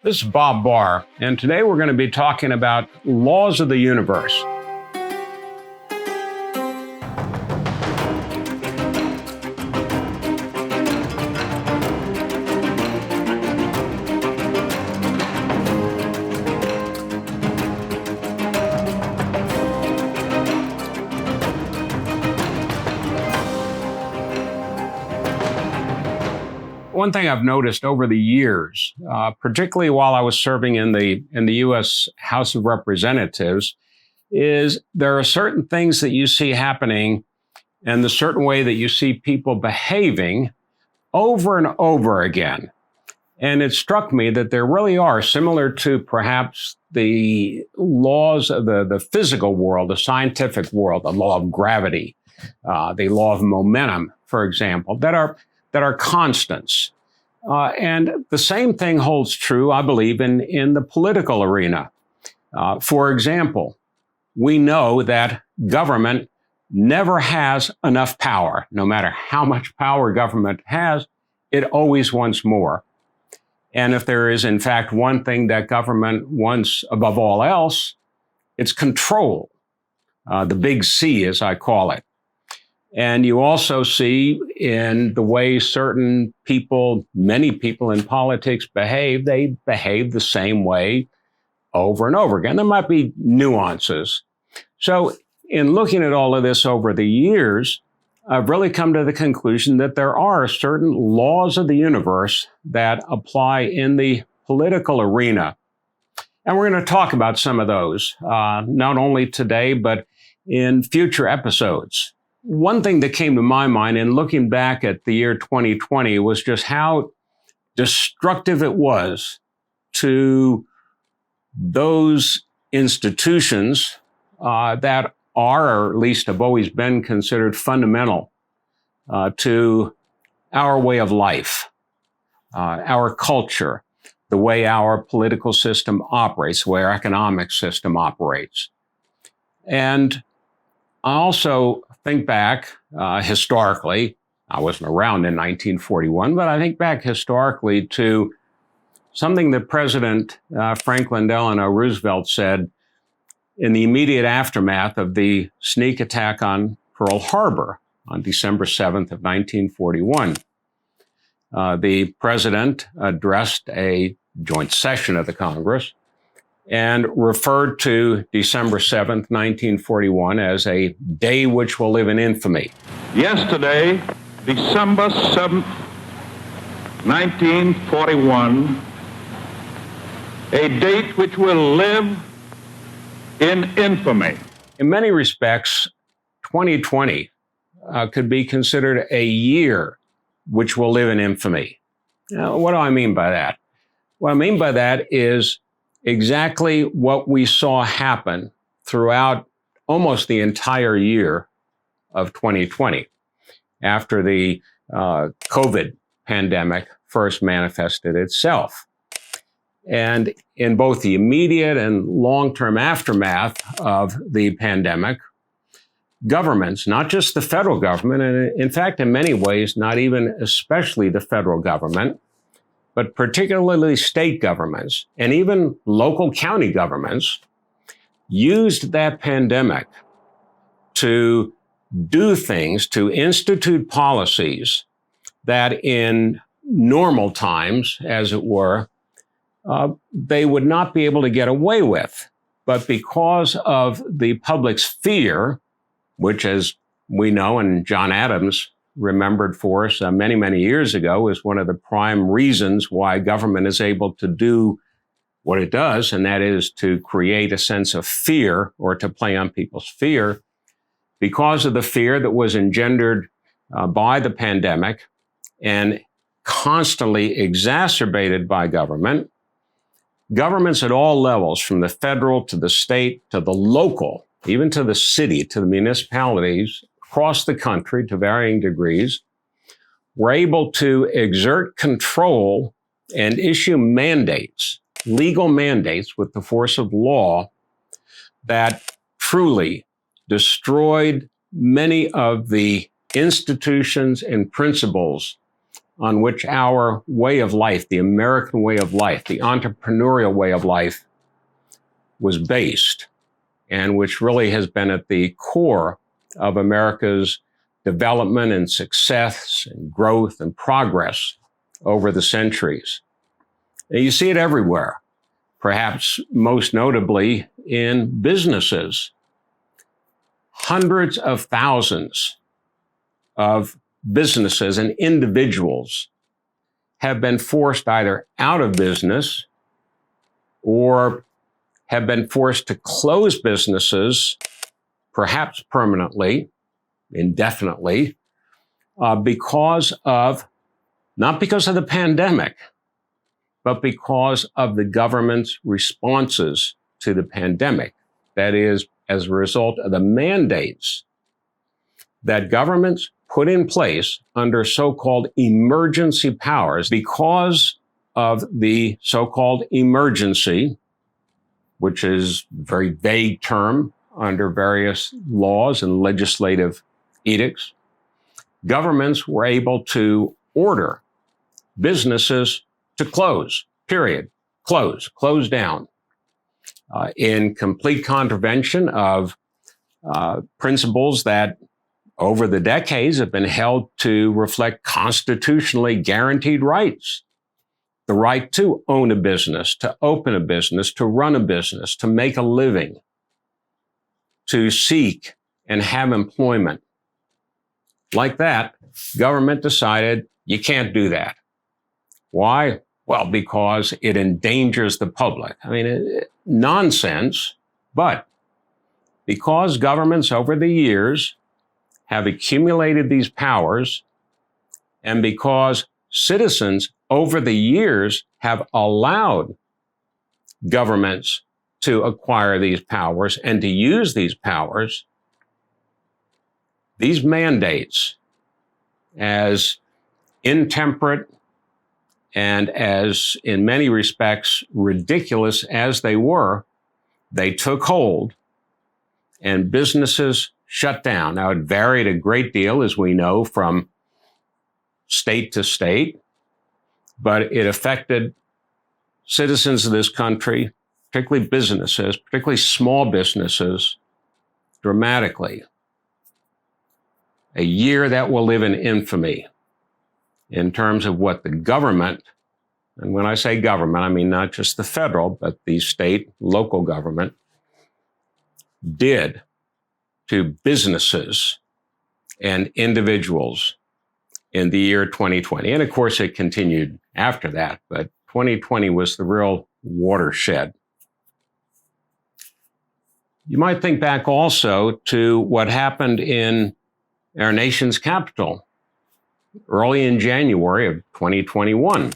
This is Bob Barr, and today we're going to be talking about laws of the universe. One thing I've noticed over the years, particularly while I was serving in the U.S. House of Representatives, is there are certain things that you see happening and the certain way that you see people behaving over and over again. And it struck me that there really are, similar to perhaps the laws of the physical world, the scientific world, the law of gravity, the law of momentum, for example, that are constants. And the same thing holds true, I believe, in the political arena. For example, we know that government never has enough power. No matter how much power government has, it always wants more. And if there is, in fact, one thing that government wants above all else, it's control, the big C, as I call it. And you also see in the way certain people, many people in politics behave, they behave the same way over and over again. There might be nuances. So in looking at all of this over the years, I've really come to the conclusion that there are certain laws of the universe that apply in the political arena. And we're going to talk about some of those, not only today, but in future episodes. One thing that came to my mind in looking back at the year 2020 was just how destructive it was to those institutions that are, or at least have always been considered fundamental to our way of life, our culture, the way our political system operates, the way our economic system operates. And I also think back historically, I wasn't around in 1941, but I think back historically to something that President Franklin Delano Roosevelt said in the immediate aftermath of the sneak attack on Pearl Harbor on December 7th of 1941. The president addressed a joint session of the Congress and referred to December 7th, 1941 as a day which will live in infamy. Yesterday, December 7th, 1941, a date which will live in infamy. In many respects, 2020 could be considered a year which will live in infamy. Now, what do I mean by that? What I mean by that is exactly what we saw happen throughout almost the entire year of 2020 after the COVID pandemic first manifested itself. And in both the immediate and long-term aftermath of the pandemic, governments, not just the federal government, and in fact, in many ways, not even especially the federal government, but particularly state governments and even local county governments, used that pandemic to do things, to institute policies that in normal times, as it were, they would not be able to get away with. But because of the public's fear, which, as we know, and John Adams remembered for us many, many years ago, is one of the prime reasons why government is able to do what it does, and that is to create a sense of fear or to play on people's fear. Because of the fear that was engendered by the pandemic and constantly exacerbated by governments at all levels, from the federal to the state to the local, even to the city, to the municipalities across the country to varying degrees, were able to exert control and issue mandates, legal mandates with the force of law that truly destroyed many of the institutions and principles on which our way of life, the American way of life, the entrepreneurial way of life, was based, and which really has been at the core of America's development and success and growth and progress over the centuries. And you see it everywhere, perhaps most notably in businesses. Hundreds of thousands of businesses and individuals have been forced either out of business or have been forced to close businesses, perhaps permanently, indefinitely, not because of the pandemic, but because of the government's responses to the pandemic. That is, as a result of the mandates that governments put in place under so-called emergency powers. Because of the so-called emergency, which is a very vague term under various laws and legislative edicts, governments were able to order businesses to close, period, close down, in complete contravention of principles that over the decades have been held to reflect constitutionally guaranteed rights. The right to own a business, to open a business, to run a business, to make a living, to seek and have employment. Like that, government decided you can't do that. Why? Well, because it endangers the public. I mean, nonsense, but because governments over the years have accumulated these powers, and because citizens over the years have allowed governments to acquire these powers and to use these powers, these mandates, as intemperate and as, in many respects, ridiculous as they were, they took hold and businesses shut down. Now, it varied a great deal, as we know, from state to state, but it affected citizens of this country, particularly businesses, particularly small businesses, dramatically. A year that will live in infamy in terms of what the government, and when I say government, I mean not just the federal, but the state, local government, did to businesses and individuals in the year 2020. And of course, it continued after that, but 2020 was the real watershed. You might think back also to what happened in our nation's capital early in January of 2021.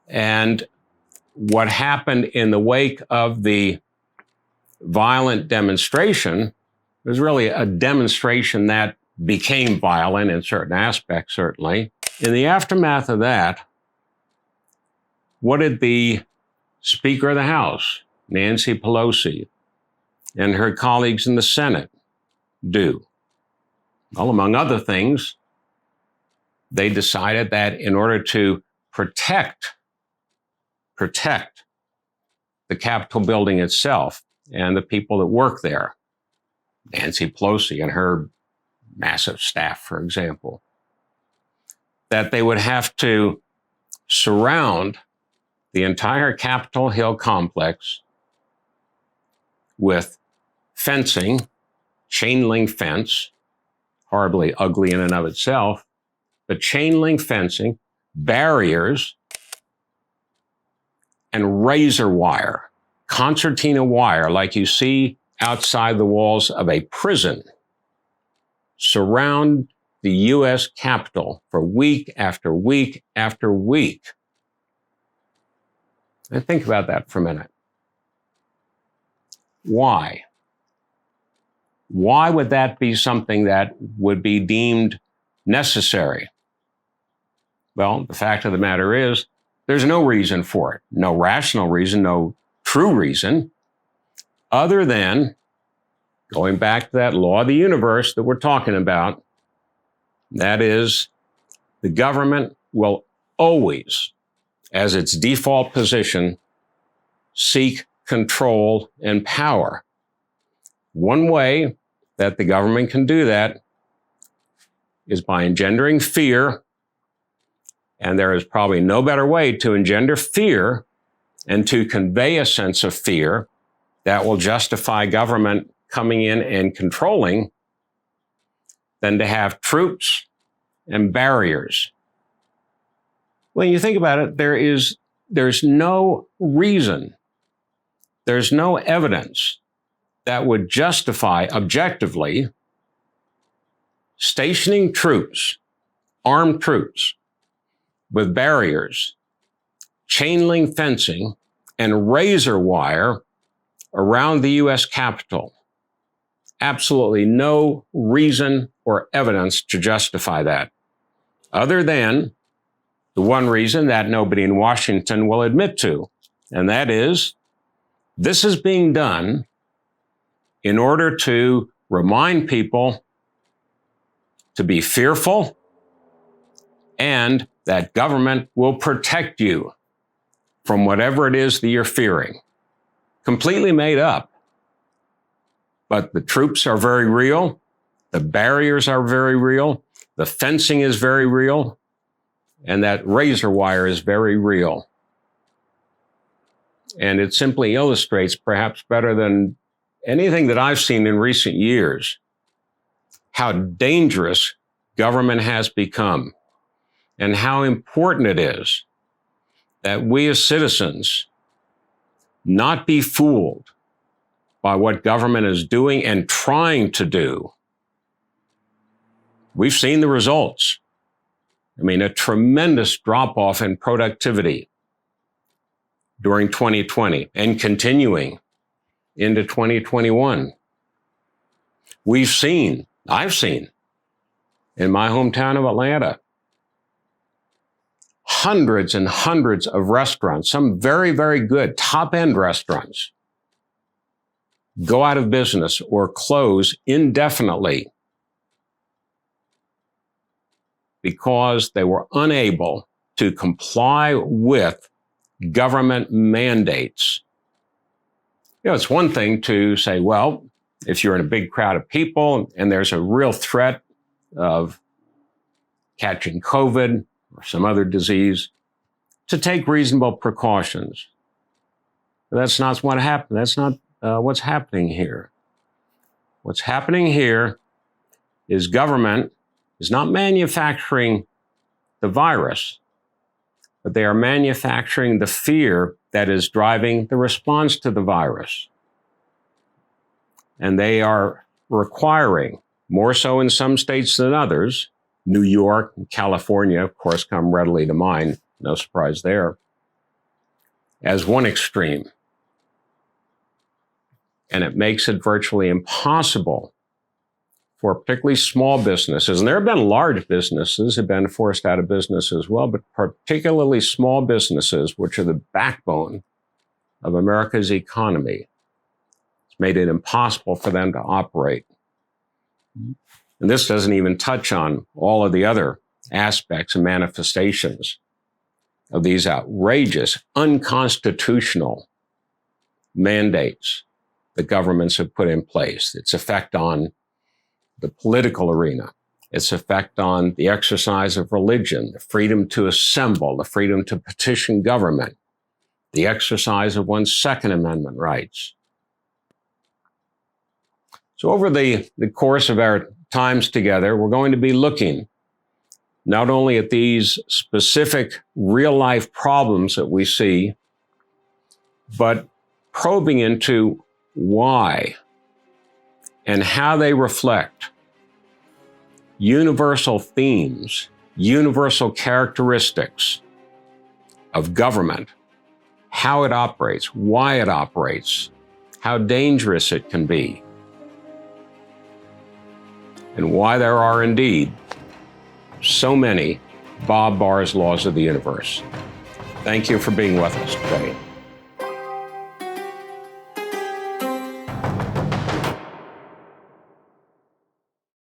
And what happened in the wake of the violent demonstration was really a demonstration that became violent in certain aspects, certainly. In the aftermath of that, what did the Speaker of the House, Nancy Pelosi, and her colleagues in the Senate do? Well, among other things, they decided that in order to protect the Capitol building itself and the people that work there, Nancy Pelosi and her massive staff, for example, that they would have to surround the entire Capitol Hill complex with fencing, chain link fence, horribly ugly in and of itself, but chain link fencing, barriers, and razor wire, concertina wire, like you see outside the walls of a prison, surround the U.S. Capitol for week after week after week. And think about that for a minute. Why? Why would that be something that would be deemed necessary? Well, the fact of the matter is, there's no reason for it, no rational reason, no true reason, other than going back to that law of the universe that we're talking about. That is, the government will always, as its default position, seek control and power. One way that the government can do that is by engendering fear, and there is probably no better way to engender fear and to convey a sense of fear that will justify government coming in and controlling than to have troops and barriers. When you think about it, there's no reason, there's no evidence that would justify objectively stationing troops, armed troops, with barriers, chain link fencing, and razor wire around the U.S. Capitol. Absolutely no reason or evidence to justify that, other than the one reason that nobody in Washington will admit to, and that is this is being done in order to remind people to be fearful and that government will protect you from whatever it is that you're fearing. Completely made up. But the troops are very real. The barriers are very real. The fencing is very real. And that razor wire is very real. And it simply illustrates, perhaps better than anything that I've seen in recent years, how dangerous government has become and how important it is that we as citizens not be fooled by what government is doing and trying to do. We've seen the results. I mean, a tremendous drop-off in productivity during 2020 and continuing into 2021. I've seen in my hometown of Atlanta, hundreds and hundreds of restaurants, some very, very good top-end restaurants, go out of business or close indefinitely because they were unable to comply with government mandates. You know, it's one thing to say, well, if you're in a big crowd of people and there's a real threat of catching COVID or some other disease, to take reasonable precautions. But that's not what happened. That's not what's happening here. What's happening here is government is not manufacturing the virus, but they are manufacturing the fear that is driving the response to the virus. And they are requiring, more so in some states than others, New York and California, of course, come readily to mind, no surprise there, as one extreme. And it makes it virtually impossible for particularly small businesses, and there have been large businesses that have been forced out of business as well, but particularly small businesses, which are the backbone of America's economy. It's made it impossible for them to operate. And this doesn't even touch on all of the other aspects and manifestations of these outrageous, unconstitutional mandates that governments have put in place. Its effect on the political arena, its effect on the exercise of religion, the freedom to assemble, the freedom to petition government, the exercise of one's Second Amendment rights. So over the course of our times together, we're going to be looking not only at these specific real-life problems that we see, but probing into why and how they reflect universal themes, universal characteristics of government, how it operates, why it operates, how dangerous it can be, and why there are indeed so many Bob Barr's Laws of the Universe. Thank you for being with us today.